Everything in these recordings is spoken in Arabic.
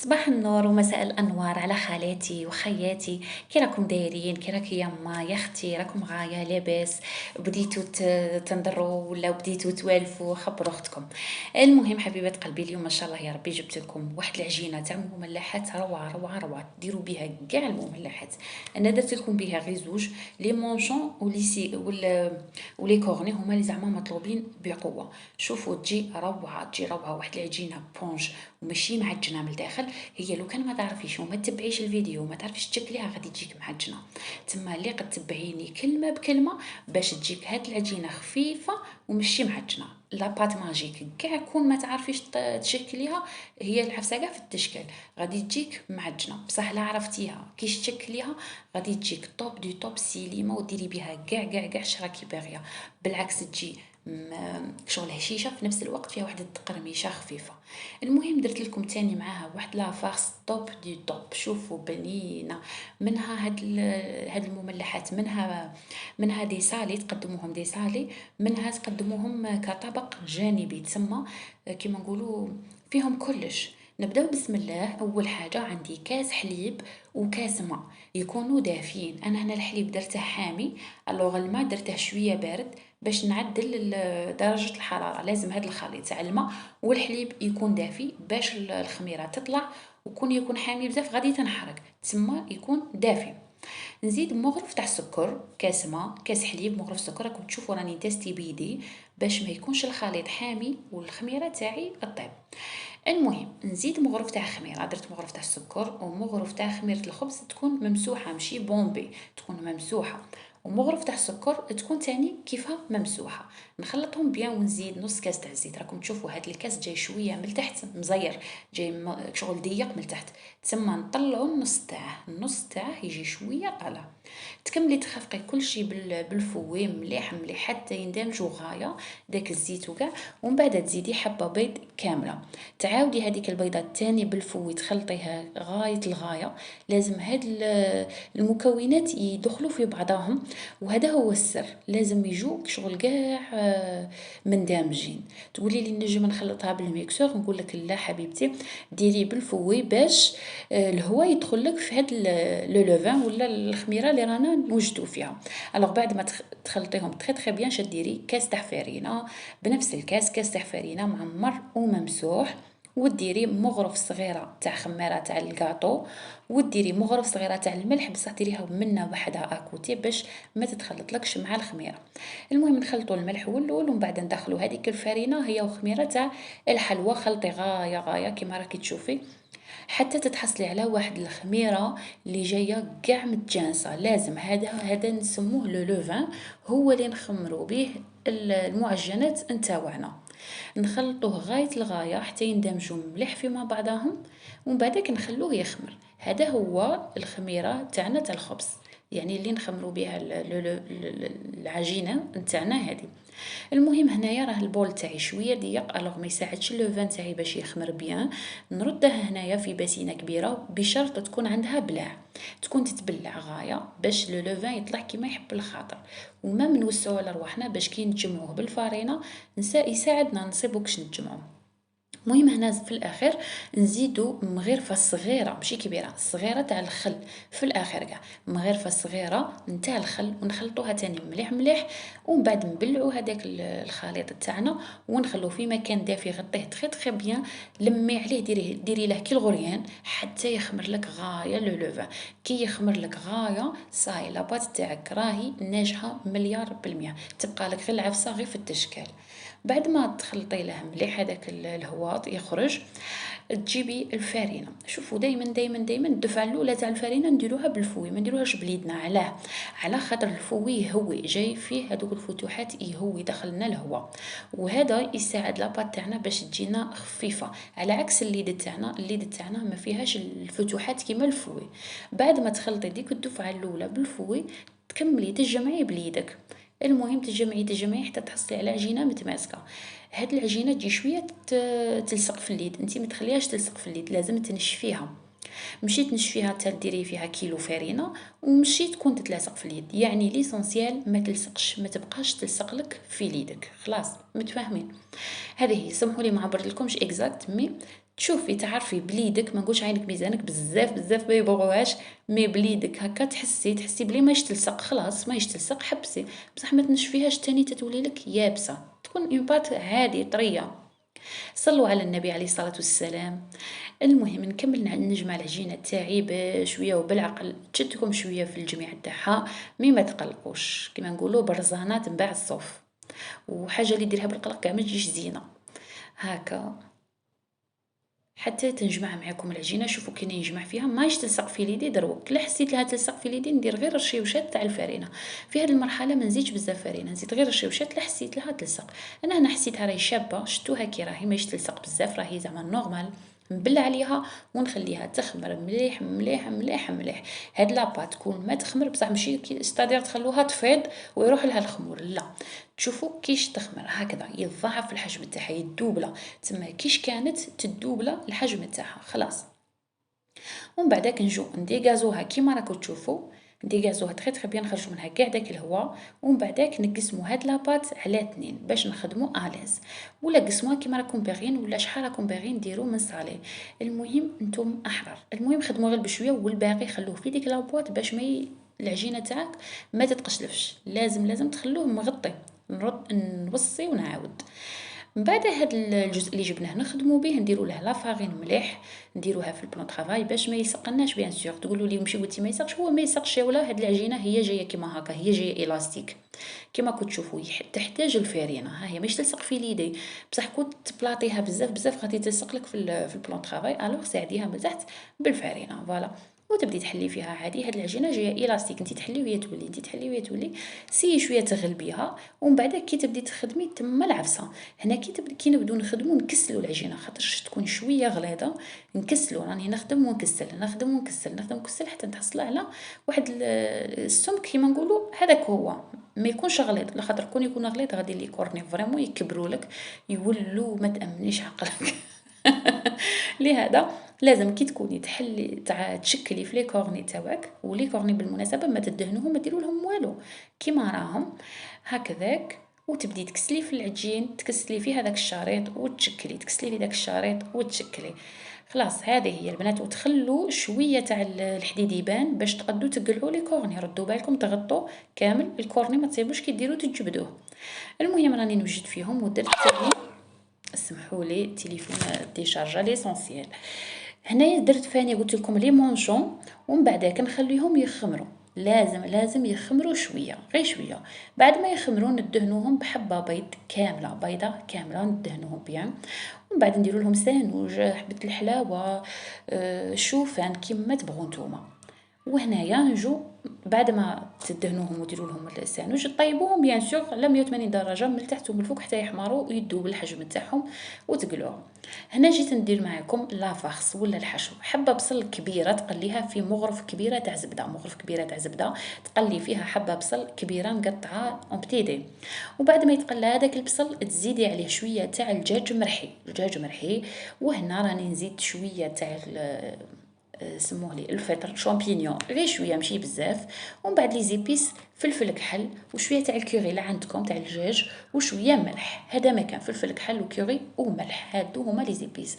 صباح النور ومساء الأنوار على خالاتي وخياتي. كي راكم دايرين؟ كي راكي يما يا اختي؟ راكم غاية لاباس؟ بديتوا تنضروا ولا بديتوا توالفوا؟ خبروا اختكم. المهم حبيبه قلبي، اليوم ما شاء الله يا ربي جبت لكم واحد العجينه تاع المملحات روعه روعه روعه، ديروا بها كاع المملحات. انا درت لكم بها غير زوج، لي مونشون ولي كورني هما اللي زعما مطلوبين بقوه. شوفوا تجي روعه، تجي روعه، واحد العجينه بونج وماشي معجنه من الداخل. هي لو كان ما تعرفيش وما تتبعيش الفيديو وما تعرفيش تشكليها غادي تجيك معجنه. تما اللي قد تبعيني كلمه بكلمه باش تجيك هاد العجينه خفيفه وماشي معجنه. لا بات ماجيك كاع كون ما تعرفيش تشكليها، هي العفسه كاع في التشكل غادي تجيك معجنه. بصح لا عرفتيها كيش تشكليها غادي تجيك توب دي توب سيليمه، وديري بها كاع شراكي باغيه. بالعكس تجي شغل هشيشه في نفس الوقت فيها واحد التقرميشه خفيفه. المهم درت لكم تاني معاها واحد لافارس توب دي توب. شوفوا بنينه منها هاد المملحات، منها دي سالي تقدموهم دي سالي، منها تقدموهم كطبق جانبي تسمى كيما نقولوا فيهم كلش. نبداو بسم الله. اول حاجه عندي كاس حليب وكاس ماء يكونوا دافين. انا هنا الحليب درته حامي، الوغ الماء درته شويه بارد باش نعدل درجه الحراره. لازم هذا الخليط تاع الماء والحليب يكون دافي باش الخميره تطلع، وكون يكون حامي بزاف غادي تنحرق، تسمى يكون دافي. نزيد مغرف تاع السكر، كاس ماء كاس حليب مغرف سكر. راكم تشوفوا راني تيستي بيدي باش ما يكونش الخليط حامي والخميره تاعي طيب. المهم نزيد مغرف تاع خميره، درت مغرف تاع السكر ومغرف تاع خميره الخبز تكون ممسوحه ماشي بومبي، تكون ممسوحه، ومغرف تاع السكر تكون تاني كيفها ممسوحه. نخلطهم بيان ونزيد نص كاس تاع الزيت. راكم تشوفوا هاد الكاس جاي شويه من تحت مزير، جاي شغل ضيق من تحت، تسمى نطلعو النص تاعه يجي شويه طالع. تكملي تخفقي كل شيء بالفوي مليح مليح حتى يندمجوا غايه داك الزيت وكاع. ومن بعد تزيدي حبه بيض كامله، تعاودي هذيك البيضه الثاني بالفوي تخلطيها غايه الغايه. لازم هاد المكونات يدخلوا في بعضهم، وهذا هو السر. لازم يجوك شغل كاع مندمجين. تقولي لي نجم نخلطها بالميكسور، نقول لك لا حبيبتي، ديري بالفوي باش الهواء يدخل لك في هاد لو لوفان ولا الخميره اللي رانا نوجدوا فيها. الوغ بعد ما تخلطيهم تري تري بيان، شديري كاس تاع فرينه، بنفس الكاس كاس تاع فرينه معمر وممسوح، وديري مغرف صغيره تاع خميره تاع الكاطو، وديري مغرف صغيره تاع الملح بصح ديريها منا وحدها اكوتي باش ما تتخلطلكش مع الخميره. المهم نخلطوا الملح واللول، ومن بعد ندخلوا هذيك الفرينه هي وخميره تاع الحلوى. خلطي غايه غايه كما راكي تشوفي حتى تتحصلي على واحد الخميره اللي جايه كاع متجانسه. لازم هذا نسموه لو لوفان، هو اللي نخمروا به المعجنات نتاوعنا. نخلطوه غايه الغايه حتى يندمجوا مليح فيما بعضهم، ومن بعدك نخلوه يخمر. هذا هو الخميره تاعنا تاع الخبز، يعني اللي نخمروا بها العجينه نتاعنا هذه. المهم هنايا راه البول تاعي شويه ضيق، الوغ ما يساعدش اللوفان تاعي باش يخمر بيان. نرده هنايا في باسينه كبيره بشرط تكون عندها بلاع، تكون تتبلع غايه باش لو لوفان يطلع كيما يحب الخاطر. وما نوسعوا على رواحنا باش كي نجمعوه بالفارينه يساعدنا نصيبو كش نجمعوه. المهم هنا في الاخر نزيدو مغرفه صغيره ماشي كبيره، صغيره تاع الخل في الاخر كاع، مغرفه صغيره نتاع الخل، ونخلطوها تاني مليح مليح. ومن بعد نبلعو هذاك الخليط تاعنا ونخلوه في مكان دافي، غطيه تري تري بيان، لمي عليه، ديري له كي الغريان حتى يخمر لك غايه لو لوفا. كي يخمر لك غايه صاي لاباط تاعك راهي ناجحه مليار بالمية، تبقى لك غير العفسه غير في التشكال. بعد ما تخلطي له مليح هذاك الهواط يخرج، تجيبي الفارينه. شوفوا دائما دائما دائما الدفعه الاولى تاع الفارينه نديروها بالفوي، ما نديروهاش بليدنا. علاه؟ على خاطر الفوي يهوي، جاي فيه هذوك الفتوحات يهوي دخلنا الهواء، وهذا يساعد لاباط تاعنا باش تجينا خفيفه، على عكس الليد تاعنا ما فيهاش الفتوحات كيما الفوي. بعد ما تخلطي ديك الدفعه الاولى بالفوي تكملي تجمعي بليدك. المهم تجمعي حتى تحصلي على عجينه متماسكه. هاد العجينه تجي شويه تلصق في اليد، انت ما تخليهاش تلصق في اليد، لازم تنشفيها. مشيت تنشفيها حتى ديري فيها كيلو فرينه ومشي تكون تتلاصق في اليد، يعني ليسونسيال ما تلصقش، ما تبقاش تلصق لك في يدك. خلاص متفاهمين؟ هذه هي. سمحوا لي ما عبرت لكمش اكزاكت مي تشوفي تعرفي بليدك، ما نقولش عينك ميزانك بزاف بزاف ما يبغوهاش، مي بليدك هكا تحسي بلي ماهيش تلصق، خلاص ماهيش تلصق حبسي، بصح ما تنشفيهاش تاني تتولي لك يابسه، تكون اون بات عادي طريه. صلوا على النبي عليه الصلاه والسلام. المهم نكمل نجمع العجينه تاعي بشويه وبالعقل، تشدكم شويه في الجميع تاعها، مي ما تقلقوش كيما نقولوا برزانه تنباع الصوف، وحاجه اللي ديرها بالقلق كاع ما تجيش زينه. هكا حتى تنجمع معاكم العجينه، شوفوا كي نجمع فيها ماش تلصق في يدي دروك، لا حسيت لها تلصق في يدي ندير غير رشيوشات تاع الفرينه. في هذه المرحله ما نزيدش بزاف فرينه، نزيد غير رشيوشات لا حسيت لها تلصق. انا هنا حسيتها راهي شابه، شتوها كي راهي ماش تلصق بزاف، راهي زعما نورمال. نبلع عليها ونخليها تخمر مليح مليح مليح مليح. هاد لاباط كون ما تخمر بصح ماشي ستادير تخلوها تفيض ويروح لها الخمور، لا، تشوفوا كيش تخمر هكذا يتضاعف الحجم تاعها، يدوبله، تسمى كيش كانت تدوبله الحجم تاعها خلاص. ومن بعدك نجو نديغازوها كيما راكم تشوفوا، نديغازوها تري تري بيان، نخرجوا منها كاع داك الهواء، ومن بعدك نقسموا هاد لاباط على 2 باش نخدموا اليز، ولا قسموها كيما راكم باغيين ولا شحال راكم باغيين ديروا من صالي، المهم نتوما احرار. المهم خدموا غير بشويه، والباقي خلوه في ديك لابواط باش ما العجينه تاعك ما تتقشلفش، لازم تخلوه مغطي. نرد نوصي ونعاود. من بعد هاد الجزء اللي جبناه نخدمو به، نديرو له لافارين مليح، نديروها في البلون طرافاي باش ما يسقناش بيان سور. تقولوا لي مشي قلتي ما يسقش، هو ما يسقش ولا، هاد العجينه هي جايه كيما هكا، هي جايه الاستيك كيما كنت تشوفوا، تحتاج الفارينه، ها هي مش تلصق في اليدي، بصح كنت تبلاطيها بزاف بزاف غادي تلصق لك في البلون طرافاي، الوغ ساعديها من تحت بالفارينه فوالا، وتبدي تحلي فيها عادي. هاد العجينه جايه الاستيك، انت تحلي وهي تولي، انت تحلي وهي تولي، سي شويه تغلبيها، ومن بعد كي تبدي تخدمي تما العفسه. هنا كي نبدو نخدمو نكسلو العجينه، خاطرش تكون شويه غليظه، نكسلو، راني نخدم ونكسل نخدم ونكسل نخدم ونكسل حتى نحصل على واحد السمك كيما نقولوا هذاك هو، ما يكونش غليظ، لخاطر كون يكون غليظ غادي لي كورني فريمون يكبروا لك، يولوا ما تامنيش عقلك. لهذا لازم كي تكوني تحلي تشكلي في لي كورني تاعك، ولي كورني بالمناسبه ما تدهنوهم ما ديروا لهم والو، كيما راهم هكذاك، وتبدي تكسلي في العجين، تكسلي فيه هذاك الشريط وتشكلي، تكسلي في داك الشريط وتشكلي. خلاص هذه هي البنات، وتخلوا شويه تاع الحديد يبان باش تقدوا تقلعوا لي كورني، ردوا بالكم تغطوا كامل الكورني، ما تصيبوش كي ديروا تجبدوه. المهم راني نوجد فيهم ودرت سمحوا لي التليفون ديشارجا ليسونسيال. هنايا درت فاني قلت لكم لي مونشون، ومن بعد كنخليهم يخمروا، لازم يخمروا شويه غير شويه. بعد ما يخمروا ندهنوهم بحبه بيض كامله، بيضه كامله ندهنوهم بيان، ومن بعد نديروا لهم سانوج، حبه الحلاوه، شوفان كيما تبغوا نتوما. وهنايا نجو بعد ما تدهنوهم وديروا لهم السانوج، طيبوهم بيان سور على 180 درجه من التحت ومن الفوق حتى يحمروا ويدوب الحجم تاعهم وتقلوهم. هنا جيت ندير معكم لافارس ولا الحشو، حبه بصل كبيره تقليها في مغرف كبيره تاع زبده، مغرف كبيره تاع زبده تقلي فيها حبه بصل كبيره مقطعه اون بتي دي، وبعد ما يتقلى هذاك البصل تزيدي عليه شويه تاع الدجاج مرحي، الدجاج مرحي. وهنا راني نزيد شويه تاع سموه لي الفطر شامبينيون غير شويه ماشي بزاف، ومن بعد لي زيبيس فلفل كحل وشويه تاع الكوري اللي عندكم تاع الدجاج وشويه ملح، هذا ما كان فلفل كحل وكوري وملح، هادو هما لي زيبيس.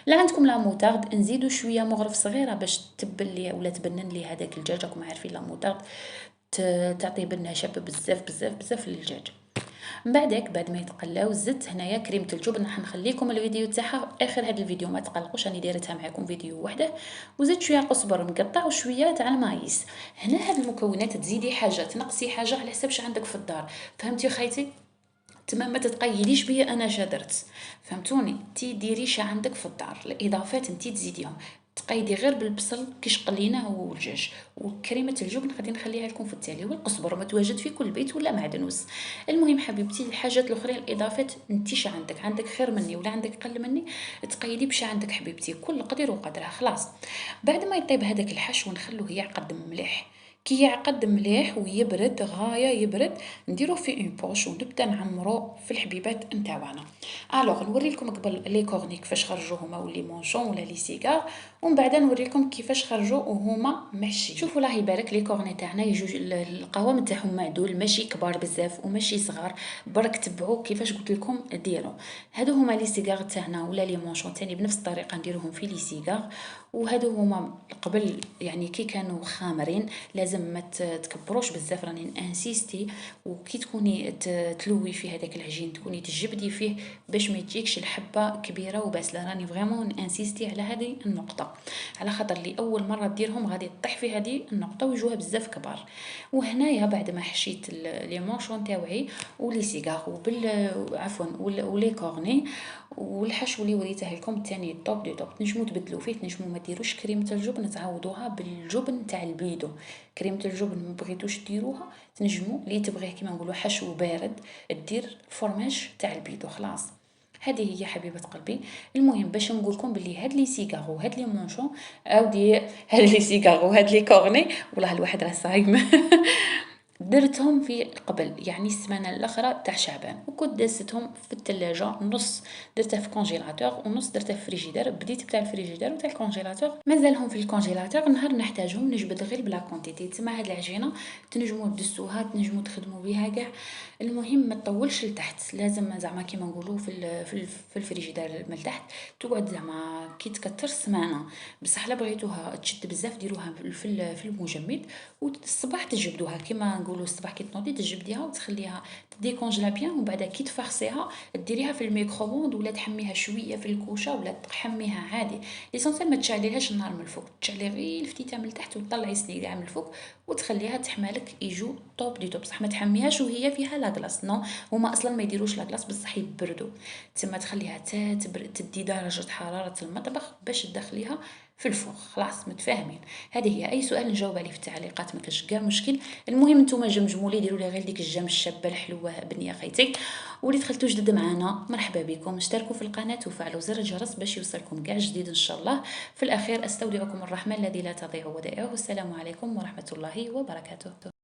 لا عندكم لا موتارد نزيدوا شويه مغرف صغيره باش تبل لي ولا تبنن لي هذاك الدجاج، راكم عارفين لا موتارد تعطي بنه شابه بزاف بزاف بزاف للدجاج. من بعدك بعد ما يتقلاو زدت هنايا كريمه الجبن، راح نخليكم الفيديو تاعها اخر هذا الفيديو ما تقلقوش، راني دايرتها معكم فيديو وحده. وزدت شويه قزبر مقطع وشويه تاع المايس. هنا هاد المكونات تزيدي حاجه تنقصي حاجه على حسب عندك في الدار، فهمتي خيتي؟ تمام ما تتقيديش بيا انا درت، فهمتوني؟ تي ديري عندك في الدار، الاضافات انتي تزيديهم، تقيدي غير بالبصل كيش قليناه والدجاج، وكريمه الجبن غادي نخليها لكم في التالي، والقزبر متواجد في كل بيت ولا معدنوس. المهم حبيبتي الحاجات الاخرين الاضافات انتي عندك خير مني ولا عندك قل مني، تقيدي عندك حبيبتي، كل قدر وقدرها خلاص. بعد ما يطيب هذاك الحشو نخلوه يعقد مليح كي يعقد مليح ويبرد غاية يبرد نديروه في اون بوش ونبدا نعمرو في الحبيبات نتاوعنا. الوغ نوريلكم قبل لي كورني كيفاش خرجوا هما ولي مونشون ولا لي سيغار، ومن بعد نوريلكم كيفاش خرجوا وهما محشي. شوفوا الله يبارك لي كورني تاعنا يجوا القوام نتاعهم معدول، ماشي كبار بزاف وماشي صغار، برك تبعوا كيفاش قلت لكم ديروا. هادو هما لي سيغار تاعنا ولا لي مونشون تاني بنفس الطريقه نديروهم في لي سيغار. وهادو هما قبل يعني كي كانوا خامرين، لازم ما تكبروش بزاف، راني انسيستي. وكي تكوني تلوي في هذاك العجين تكوني تجبدي فيه باش ما تجيكش الحبه كبيره وباسله، راني فريمون انسيستي على هذه النقطه، على خاطر لي اول مره ديرهم غادي تطيح في هذه النقطه ويجوها بزاف كبار. وهنايا بعد ما حشيت لي مونشون تاوعي ولي سيغار عفوا ولي كورني والحشو اللي وريته لكم الثاني الطوب دي طوب، تنجموا تبدلوا فيه، تنجموا ما ديروش كريمه الجبن، تعوضوها بالجبن تاع البيدو. كريمه الجبن ما بغيتوش ديروها تنجموا اللي تبغيه كيما نقولوا حشو بارد دير فرماج تاع البيدو خلاص. هذه هي حبيبه قلبي. المهم باش نقول لكم بلي هاد لي سيغار وهاد لي مونشون اودي هاد لي سيغار وهاد لي كورني، والله الواحد راه صايم درتهم في قبل يعني السمانه الاخرى تاع شعبان، وكنت دازتهم في الثلاجه، نص درته في كونجيلاتور ونص درته في فريجيدير. بديت بتاع الفريجيدير وتاع الكونجيلاتور مازالهم في الكونجيلاتور، نهار نحتاجهم نجبد غير بلا كونتيتي. تما هاد العجينه تنجموا تدسوها تنجموا تخدموا بها كاع. المهم ما تطولش لتحت، لازم زعما كيما نقولوا في الفريجيدير من تحت تقعد زعما كي تكثر سمانه. بصح لا بغيتوها تشد بزاف ديروها في المجمد، والصباح تجبدوها كيما نقولوا الصباح كي تنوضي تجبديها وتخليها ديكونجلا بيان، ومن بعد كي تفرسيها ديريها في الميكرووند ولا تحميها شويه في الكوشه ولا تحميها عادي. ليسونسيال ما تشعليهاش النار من الفوق، تشعلي غير الفتيته من التحت وتطلعي سنيدها من الفوق وتخليها تحمالك يجو طوب دي طوب. بصح ما تحميهاش وهي فيها لاكلاص، نو هما اصلا ما يديروش لاكلاص بصح يبردوا. تما تخليها تبرد، تدي درجه حراره المطبخ باش تدخليها في الفوق. خلاص متفاهمين؟ هذه هي. اي سؤال نجاوب عليه في التعليقات ما كاش كاع مشكل. المهم نتوما جمجموا لي، ديروا لي غير ديك الجام الشابه الحلوه بنيه خيتي. واللي دخلتوا جدد معنا مرحبا بكم، اشتركوا في القناه وفعلوا زر الجرس باش يوصلكم كاع جديد ان شاء الله. في الاخير استودعكم الرحمن الذي لا تضيع ودائعه، والسلام عليكم ورحمه الله وبركاته.